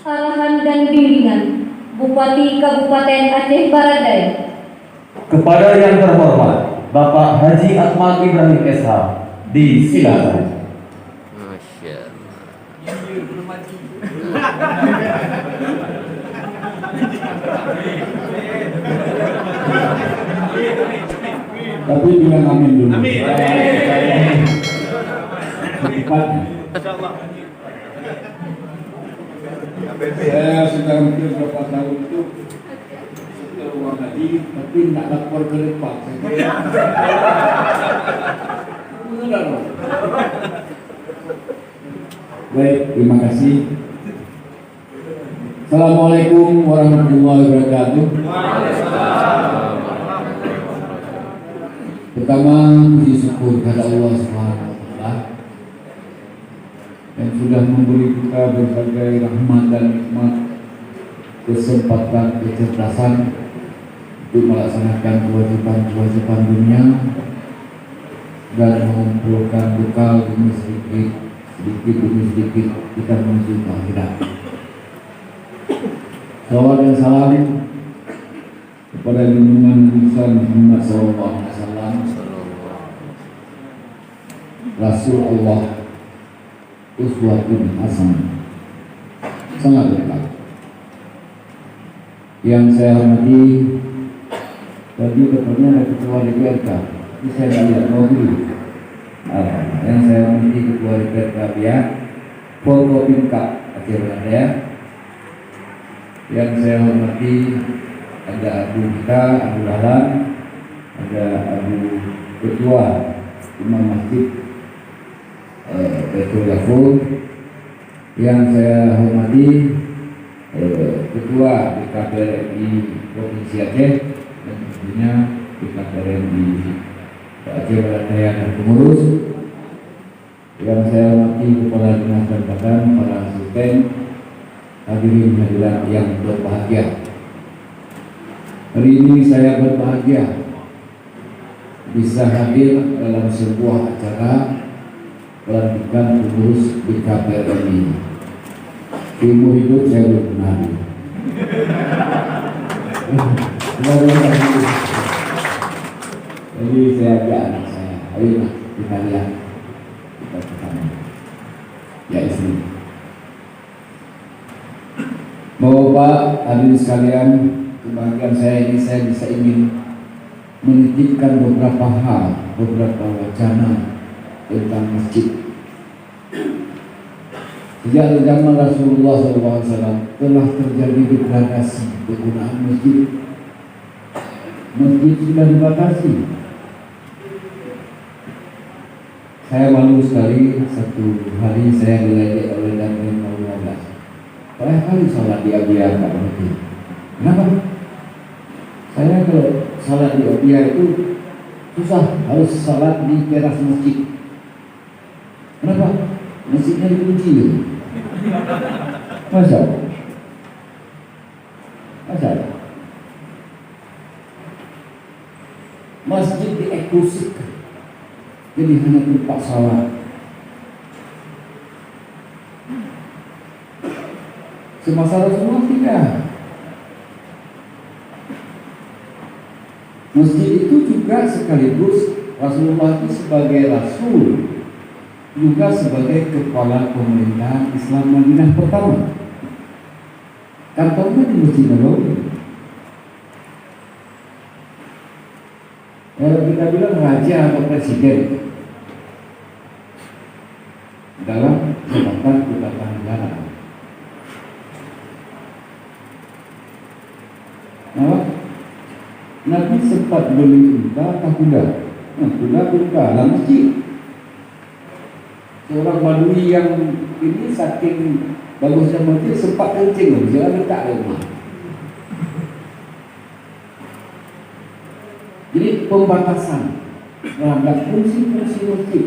arahan dan bimbingan Bupati Kabupaten Aceh Barat Daya. Kepada yang terhormat Bapak Haji Ahmad Ibrahim SH, disilakan. Masya Tapi bilang amin dulu. Amin. Saya sudah hampir berapa tahun itu ke luar negeri, tapi tidak lapor ke depan. Baik, terima kasih. Assalamualaikum warahmatullahi wabarakatuh. Pertama, puji syukur kepada Allah Subhanahu wa Ta'ala yang sudah memberi kita berbagai rahmat dan nikmat, kesempatan, kecerdasan untuk melaksanakan kewajiban-kewajiban dunia dan mengumpulkan bekal demi sedikit demi sedikit kita menuju ke akhirat. Salawat dan salam kepada junjungan Nabi Muhammad SAW, Rasul Allah, uswatun hasanah, sangat dekat. Yang saya hormati, tadi katanya ada ketua DPRK, ini saya tidak lihat mobil. Yang saya hormati ketua DPRK Biak, Forkopimda Aceh Barat Daya. Yang saya hormati ada Abu kita, Abu Dahlan, ada Abu Ketua Imam Masjid Betul Yafur. Yang saya hormati Ketua BKPRI Provinsi Aceh dan tentunya BKPRI Aceh Barat Daya dan pengurus. Yang saya hormati Kepala Dinas dan Badan, para asisten, hadirin hadirat yang berbahagia. Hari ini saya berbahagia bisa hadir dalam sebuah acara pelantikan pengurus BKPRI. Ilmu hidup saya belum pernah. Jadi saya ajak anak saya, ayolah kita lihat, kita ketemu. Ya istri. Bapak hadirin sekalian, kebahagiaan saya ini saya bisa ingin menitipkan beberapa hal, beberapa wacana tentang masjid. Sejak zaman Rasulullah SAW telah terjadi degradasi penggunaan masjid. Masjid sudah dibatasi. Saya malu sekali, satu hari saya diledek oleh Dandim 15. Banyak kali sholat di Abiyah Pak Mati. Kenapa? Saya kalau sholat di Abiyah itu susah, harus sholat di teras masjid. Kenapa? Masjidnya dikunci gitu. Masa? Masjid dieklusifkan, jadi hanya tempat sholat. Semasa Rasulullah tidak. Masjid itu juga sekaligus Rasulullah itu sebagai Rasul, juga sebagai kepala pemerintahan Islam Madinah pertama. Kantornya di Masjid Nabawi. Kalau kita bilang raja atau presiden dalam jabatan ketatanegaraan. Nabi sempat beli unta atau kuda. Kuda dalam masjid. Seorang Badui yang ini saking bagusnya masjid sempat kencing, jangan letak di rumah. Jadi pembatasan terhadap fungsi-fungsi masjid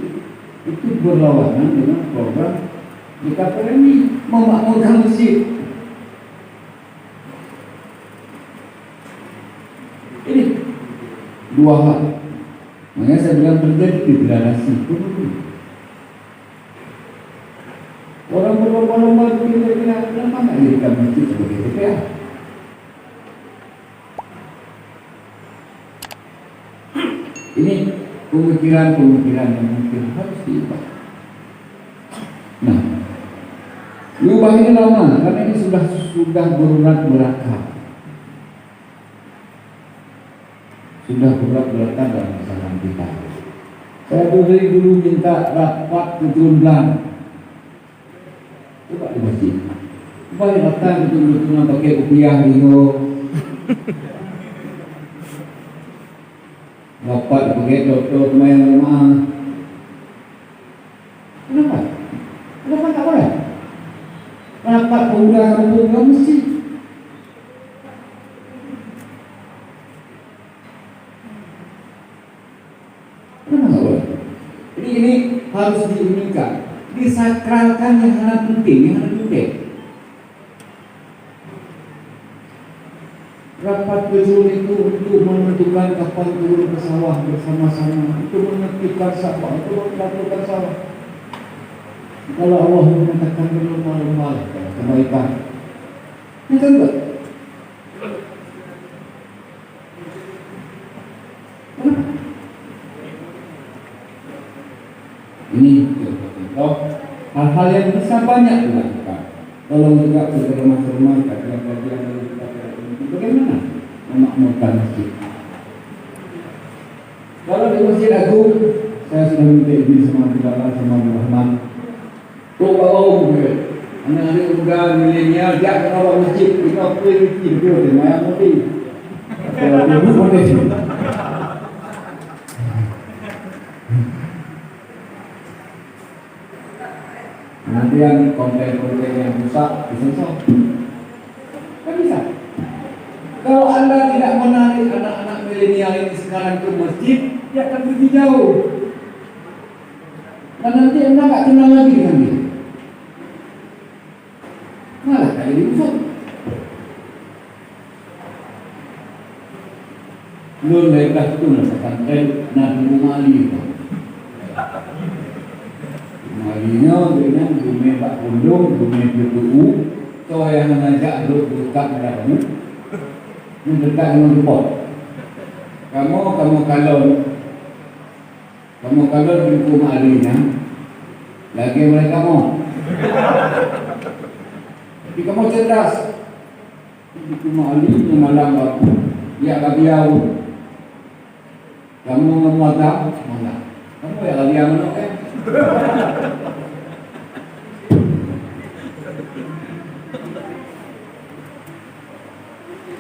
itu berlawanan dengan program BKPRI memakmurkan masjid. Ini dua hal. Makanya saya bilang terjadi degradasi. Orang berlomba-lomba kira-kira kenapa nggak jadikan masjid sebagai TPA? Ini pemikiran-pemikiran yang mungkin harus diubah. Nah, diubah ini lama karena ini sudah berat-beratkan. Sudah berat-beratkan dalam masalah kita. Saya dulu minta rapat keturungan. Coba di masjid. Coba datang betul-betul pakai upiah itu. Rapat pakai dokter main rumah. Kenapa? Kenapa tak boleh? Rapat pemuda kampung ke masjid. Kenapa tak boleh? Jadi ini harus diunikan, disakralkan yang sangat penting, Rapat betul itu untuk menentukan kapan turun ke sawah bersama-sama, untuk menentukan sawah, untuk melakukan sawah. Kalau Allah mengatakan berlomba-lomba kebaikan, itu enggak. Ini contoh hal-hal yang bisa banyak dilakukan. Tolong juga ke rumah-rumah kajian-kajian dari kita bagaimana memakmurkan masjid. Kalau di Masjid Agung, saya sudah minta izin sama Abdullah sama Abdul Rahman. Anak-anak muda milenial dia akan bawa masjid, kita pergi dia maya mati. Kalau dia boleh. Nanti yang konten-konten yang rusak disensor. Kan bisa. Kalau Anda tidak menarik anak-anak milenial ini sekarang ke masjid, dia akan pergi jauh. Dan nanti Anda tak kenal lagi dengan dia. Malah kayak diusut. Nun mereka itu merasakan Nabi Umali. Umalinya dengan bumi tak kundung, bumi bertuhu, so yang mengajak untuk dekat dengan kamu, mendekat dengan repot. Kamu kalau di Umalinya, lagi mereka mau. Jadi kamu cerdas. Di Umali malam waktu, ya kabiau. Kamu memuatkan, mana? Kamu ya kabiau mana?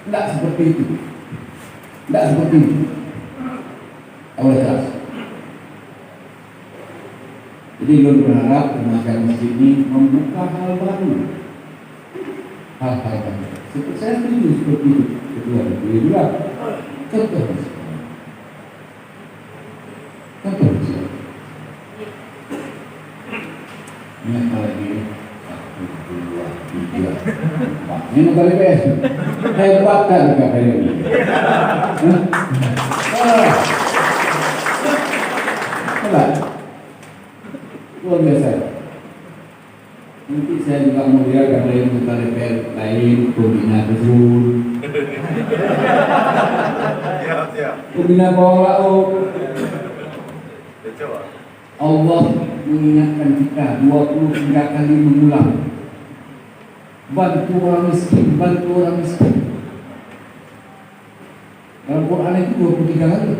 Tidak seperti itu. Tidak seperti itu. Awal keras. Jadi Lun berharap remaja masjid ini membuka hal baru. Hal-hal baru. Saya setuju seperti itu. Kedua, juga. Contoh. Ini apa lagi? 1, 2, 3, 4. Ini kali PS. Hebat kan kata ini. Hebat. Luar biasa. Nanti saya juga mau lihat kalau yang kita DPR lain pembina betul. Pembina bawah laut. Allah mengingatkan kita 23 kali mengulang. Bantu orang miskin, bantu orang miskin. Dalam Quran itu 23 kali.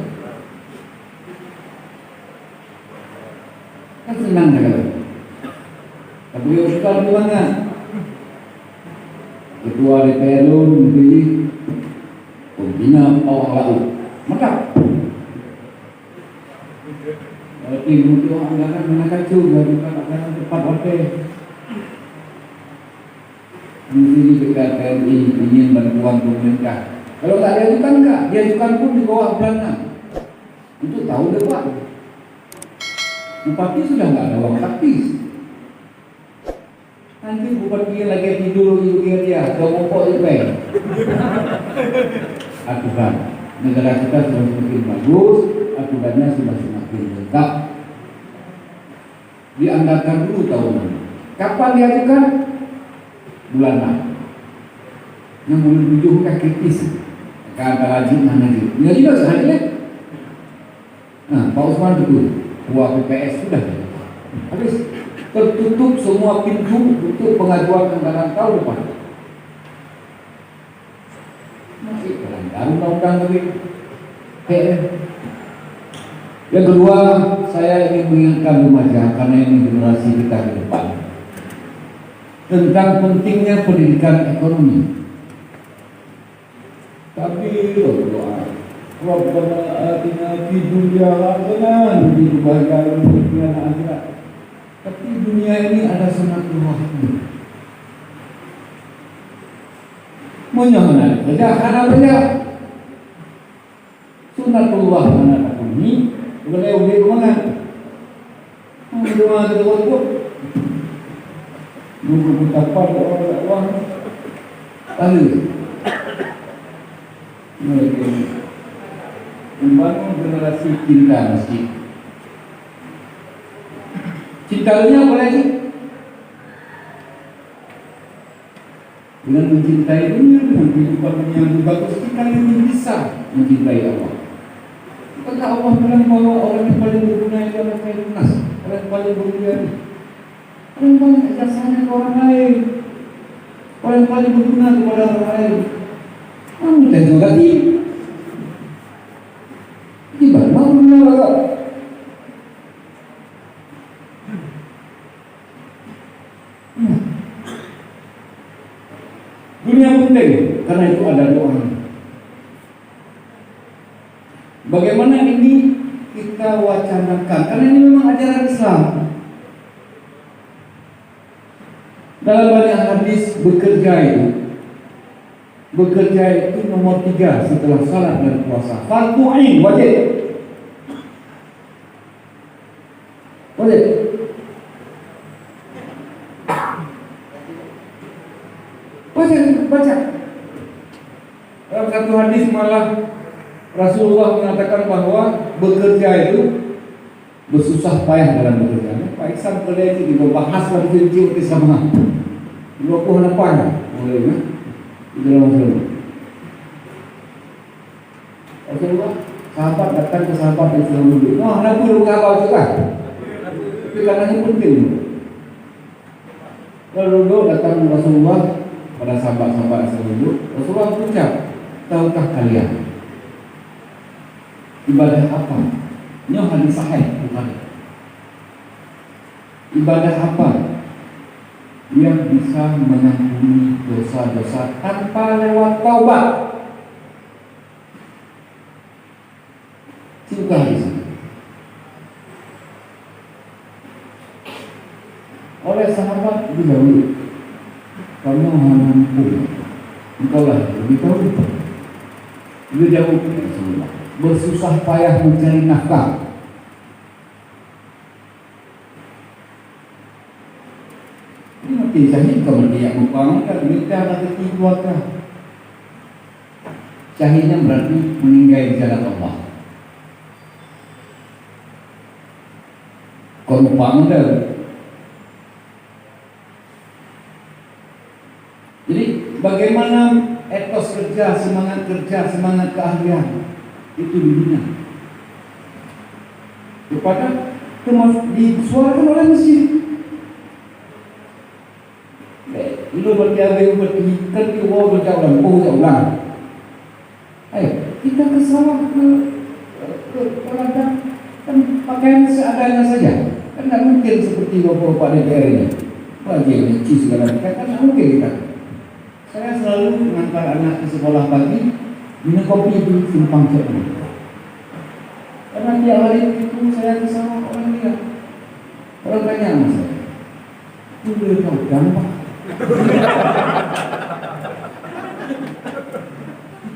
Kan senang kan? Tapi Ustaz gimana? Ketua DPR memilih pembina bawah laut. Maka tim itu anggaran menaikkan juga bukan anggaran tepat oke. Ini dekat TNI ingin bantuan pemerintah. Kalau tak diajukan enggak, diajukan pun di bawah bulan 6 untuk tahun depan. Bupati sudah enggak ada uang praktis. Nanti bupati lagi tidur dia, jauh pokok itu aturan. Negara kita sudah semakin bagus, aturannya sudah semakin lengkap. Dianggarkan dulu tahun ini. Kapan diajukan? Bulan Maret. Yang bulan 7 kan kritis. Kan wajib nanti. Enggak juga sebenarnya. Nah, Pak Usman betul. Buat PPS sudah. Habis tertutup semua pintu untuk pengajuan anggaran tahun depan. Masih melanggar undang-undang lebih. Yang kedua, saya ingin mengingatkan remaja karena ini generasi kita ke depan tentang pentingnya pendidikan ekonomi. Tapi doa Rabbana atina fid dunya hasanah wa fil akhirati hasanah. Tapi dunia ini ada sunatullah. Menyohana saja karena saja sunatullah anak ini boleh ubi kemana? Rumah ada waktu. Nunggu betapa orang uang. Lalu membangun generasi cinta masjid. Cintanya apa lagi? Dengan mencintai dunia, dengan kehidupan dunia yang bagus, kita lebih bisa mencintai Allah. Karena Allah bilang bahwa orang yang paling berguna itu adalah khairun nas, orang yang paling berguna, orang yang paling jasanya ke orang lain, orang yang paling berguna kepada orang lain. Kamu dan juga gimana mau menolak? Dunia penting karena itu ada doa. Bagaimana ini kita wacanakan? Karena ini memang ajaran Islam. Dalam banyak hadis bekerja itu nomor 3 setelah salat dan puasa. Fardu ain, wajib. Wajib. Baca. Dalam satu hadis malah Rasulullah mengatakan bahwa bekerja itu bersusah payah dalam bekerja. Pak Iksan kerja itu dibahas lagi kecil sama 20 apa boleh ya? Di dalam Rasulullah sahabat datang ke sahabat yang sedang duduk. Wah, nak perlu apa juga? Tapi karena ini penting. Lalu datang Rasulullah pada sahabat-sahabat yang sedang duduk. Rasulullah berucap, tahukah kalian ibadah apa? Ini hadis sahih bukan? Ibadah apa yang bisa mengampuni dosa-dosa tanpa lewat taubat? Juga hadis. Oleh sahabat dahulu, kamu mampu, engkau lah lebih tahu. Dia jauh bersusah payah mencari nafkah. Ini mati syahid kalau dia membangunkan kita ada keluarga. Syahidnya berarti meninggal di jalan Allah. Kalau membangun. Jadi bagaimana etos kerja, semangat keahlian itu dunia kepada disuarakan oleh masjid. Itu bertiada bertikan di bawah berjauh ulang. Ayo kita ke sawah ke ladang kan pakaian seadanya saja. Kan tidak mungkin seperti bapak-bapak DPR ini. Wajib nyuci segala macam kan tidak mungkin kita. Saya selalu mengantar anak ke sekolah pagi, minum kopi di simpang Cekung. Karena tiap hari itu saya ke sawah orang lihat. Orang tanya sama saya, itu dia tahu gampang.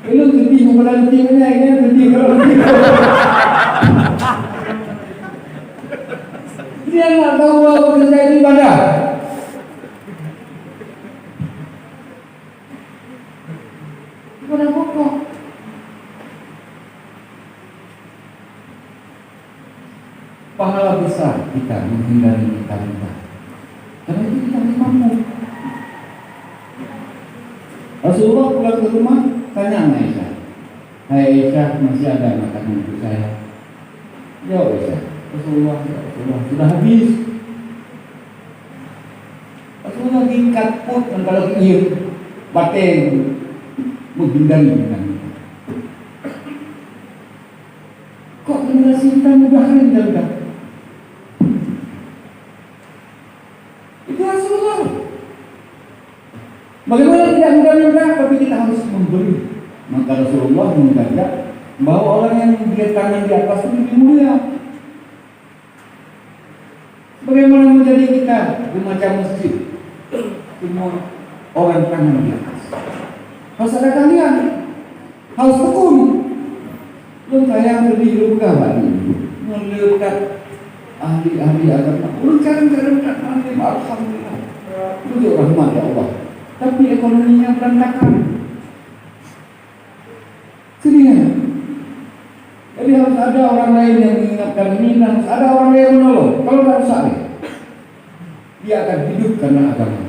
Lu sedih kepada timnya, ini sedih kalau sedih. Dia nggak tahu apa kerja itu ibadah. Ibadah pokok. Pahala besar kita menghindari minta-minta. Karena itu kita Rasulullah pulang ke rumah, tanya sama Aisyah, "Hai Aisyah, masih ada makanan untuk saya?" Jawab Aisyah, "Rasulullah, ya Rasulullah, sudah habis." Rasulullah tingkat pun kalau iya batin menghindari dengan itu. Kok generasi kita mudahan dan itu Rasulullah. Bagaimana tidak mudah-mudah, tapi kita harus memberi. Maka Rasulullah mengajak bahwa orang yang melihat tangan di atas itu lebih mulia. Bagaimana menjadi kita di macam masjid? Semua orang tangan di atas. Harus ada kalian, harus tekun. Lu saya lebih berubah ini, melihat ahli-ahli agama. Lu kadang-kadang alhamdulillah, itu rahmat ya Allah. Tapi ekonominya berantakan. Sedihnya. Jadi harus ada orang lain yang mengingatkan ini, dan harus ada orang lain yang menolong. Kalau tidak usah, dia akan hidup karena agama,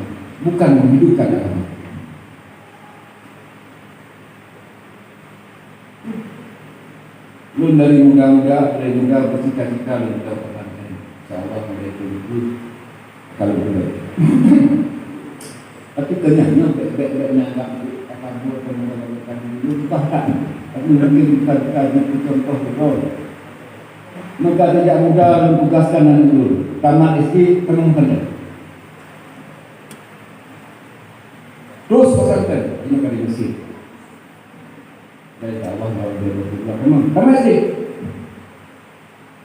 bukan menghidupkan agama. Lu dari muda-muda bercita-cita lu muda pesantren. Insyaallah mereka itu kalau boleh. Tapi kenyangnya baik-baiknya agak akan buat penolakan dulu bahkan. Tapi mungkin kita contoh betul. Maka sejak muda tugaskan anak dulu. Tamat SD penuh benar. Terus pesantren ini kali Mesir. Dari Allah memang tamat SD.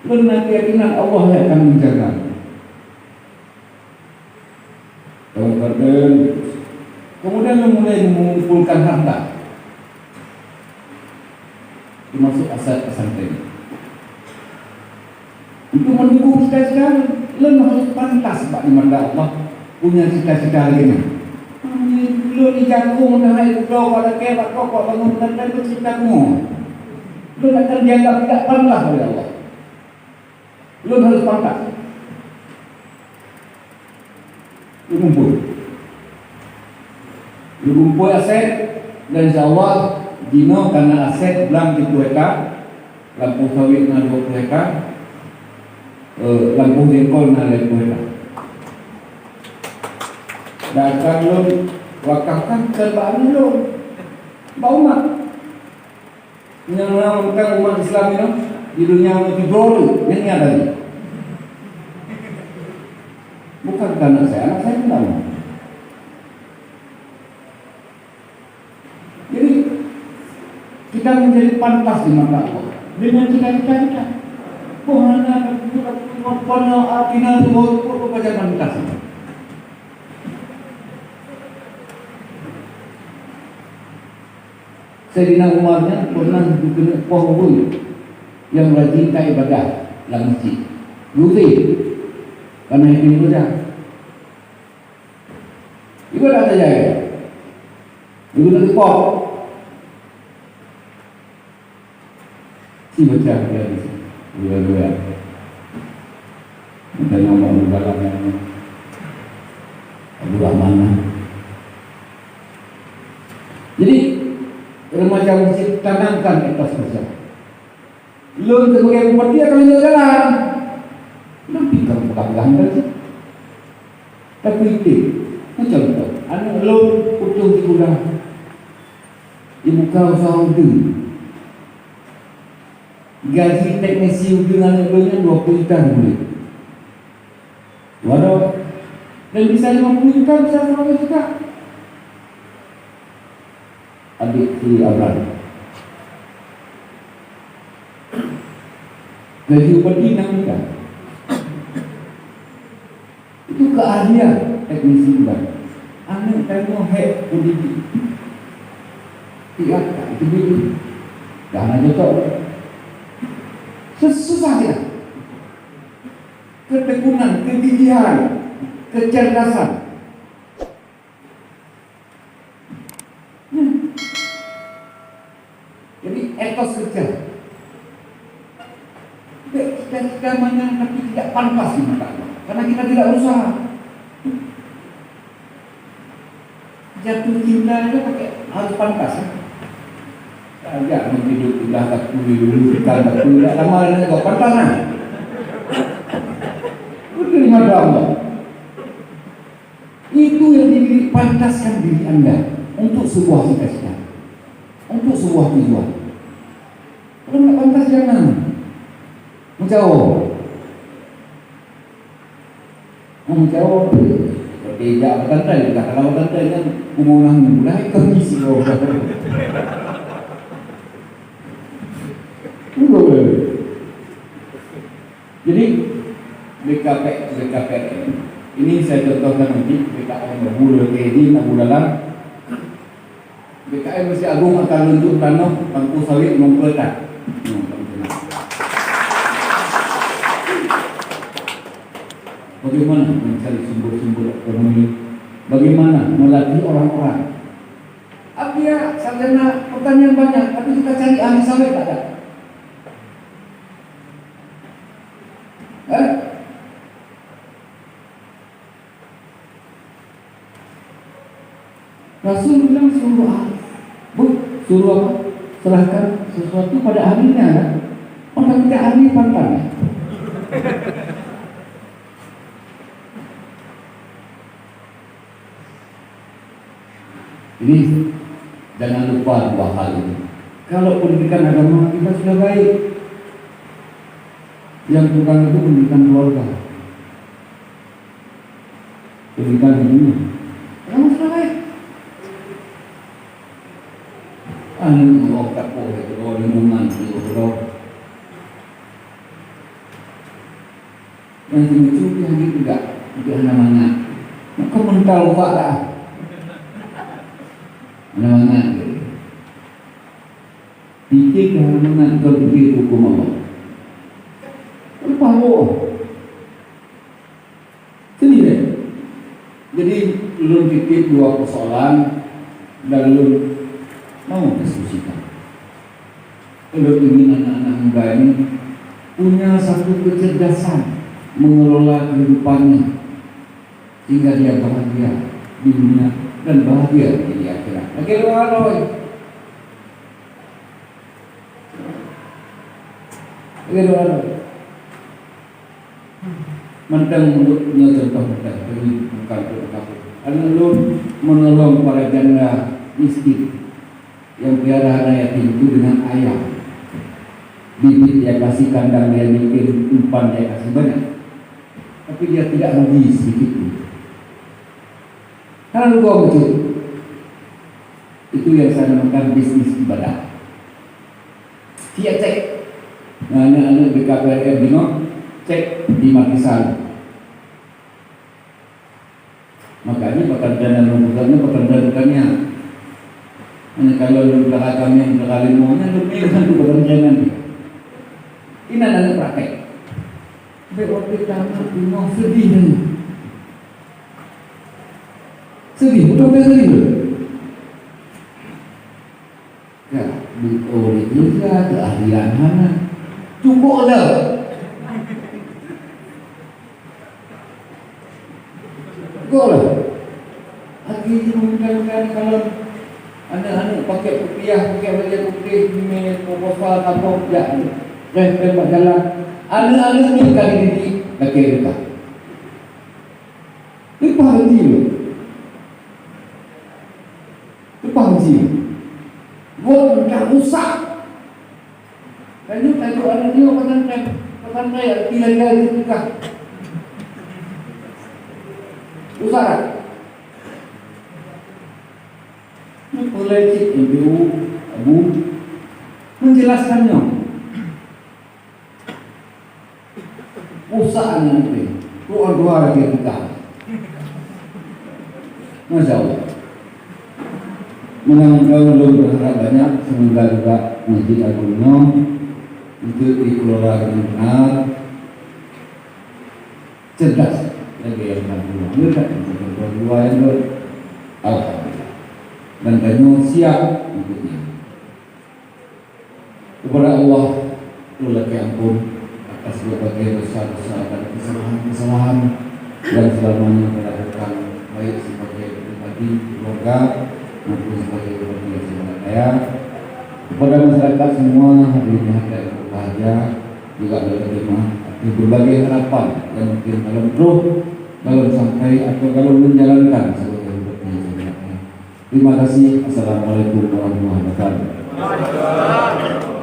Dengan keyakinan Allah yang akan menjaga. Kemudian mulai mengumpulkan harta, termasuk aset pesantren. Untuk mendukung cita-cita, lu harus pantas Pak di mata Allah punya cita-cita lagi. Lu di jagung dah naik pulau pada kebak kok bangun dan itu cita-citamu. Lu nak terjaga tidak pantas oleh Allah. Lu harus pantas. Lu kumpul aset dan insyaallah dino karena aset belang 10 hektar, lampu sawit na 20 hektar, lampu jengkol na 20 hektar. Dan kalau wakafkan ke baru bau mak yang menamakan umat Islam itu di dunia tidur yang ada ini. Bukan karena anak saya tahu. Jadi kita menjadi pantas di mata Allah dengan cita-cita kita. Pohana pada atina itu baca pantas. Sayyidina Umarnya pernah dikena pohon yang rajin ibadah dalam masjid. Luti karena ini mudah. Ibadah saja ya. Ibu nak pot. Si baca dia di sini. Dua-dua. Kita ngomong dalam yang Abu Rahman. Jadi remaja masjid tanamkan etos kerja. Lu sebagai bupati akan jalan. Nanti kamu pegang saja. Tapi itu contoh. Anak lu putus di gudang. Ibu kau saudi. Gaji teknisi dengan anak 20 juta boleh. Waduh. Dan bisa 50 juta, bisa 100 juta. Adik si Abraham. Gaji upeti 6 juta. Itu keahlian teknisi gudang. Anak tengok hek politik. Tidak, itu dulu. Jangan jatuh. Susah ya. Ketekunan, kegigihan, kecerdasan. Jadi etos kerja. Kita mana tapi tidak pantas di mata Allah. Karena kita tidak usaha. Jatuh cinta itu pakai harus pantas. Jangan hidup udah tak dulu kan tak dulu lama lagi kau pantas nah. Terima Allah. Itu yang pantaskan diri Anda untuk sebuah cita-cita, untuk sebuah tujuan. Kalau nggak pantas jangan menjauh. Menjauh tidak bertanda, kalau bertanda kan umumnya mulai kondisi orang. Jadi BKPM ini saya contohkan nanti BKM berbulu ini tabu dalam BKM Masjid Agung akan menunjuk tanah Tangku Sawit Mempelai. Bagaimana mencari sumber-sumber ekonomi? Bagaimana melatih orang-orang? Dia sarjana pertanian banyak, tapi kita cari ahli sawit tak ada. Rasul bilang suruh apa? Serahkan sesuatu pada ahlinya kan? Orang tidak ahli pantang. Jadi jangan lupa dua hal ini. Kalau pendidikan agama kita sudah baik, yang kurang itu pendidikan keluarga, pendidikan dunia. Kamu sudah baik. Anu mau tak boleh kalau lingkungan itu kalau yang lucu yang gitu tidak namanya. Maka mental pak dah. Namanya pikir kehalangan kalau pikir hukum Allah. Lupa Allah. Sendiri. Jadi belum titip dua persoalan dan belum mau diskusikan. Kalau ingin anak-anak muda ini punya satu kecerdasan mengelola kehidupannya sehingga dia bahagia di dunia dan bahagia di akhirat. Bagaimana? Mentang mulutnya contoh mentang, jadi bukan berkata. Alun menolong para janda miskin yang piara anak yatim itu dengan ayam. Bibit dia kasih, kandang dia bikin, umpan dia kasih banyak. Tapi dia tidak habis sedikit pun. Karena lu kau kecil, itu yang saya namakan bisnis ibadah. Dia cek, anak-anak BKPM Bino cek di Matisan. Makanya pekerjaan dan pekerjaan hanya kalau lu belakang kami belakang maunya lu pilihkan tu pekerjaan nanti. Ini adalah praktek. Waktu tamat Bino sedih nih. Sedih, betul-betul sedih. Ya, oleh juga keahlian mana? Cukup ada. Cukup lah. Lagi mungkin kalau anak-anak pakai rupiah, pakai baju putih, email, proposal, apa ya, tembak jalan. Anak-anak ni kali ini lagi kita. Lupa hati lo. Pangji, buat tak rusak. Kayu anak dia pesan saya tidak itu juga. Rusak. Mulai cik ibu, abu menjelaskannya. Usaha nanti, dua lagi kita. Masya Allah. Menangkau belum berharap banyak, semoga juga Masjid Agungno itu dikelola dengan benar, cerdas, lagi yang tak dua yang alhamdulillah, dan kamu siap untuknya. Kepada Allah, lagi ampun atas berbagai dosa-dosa dan kesalahan yang selamanya melakukan baik sebagai pribadi, keluarga maupun sebagai wakil saya. Kepada masyarakat semua hadirin yang berbahagia juga menerima berbagai harapan yang mungkin dalam sampai atau kalau menjalankan sebagai wakil saya. Terima kasih. Assalamualaikum warahmatullahi wabarakatuh.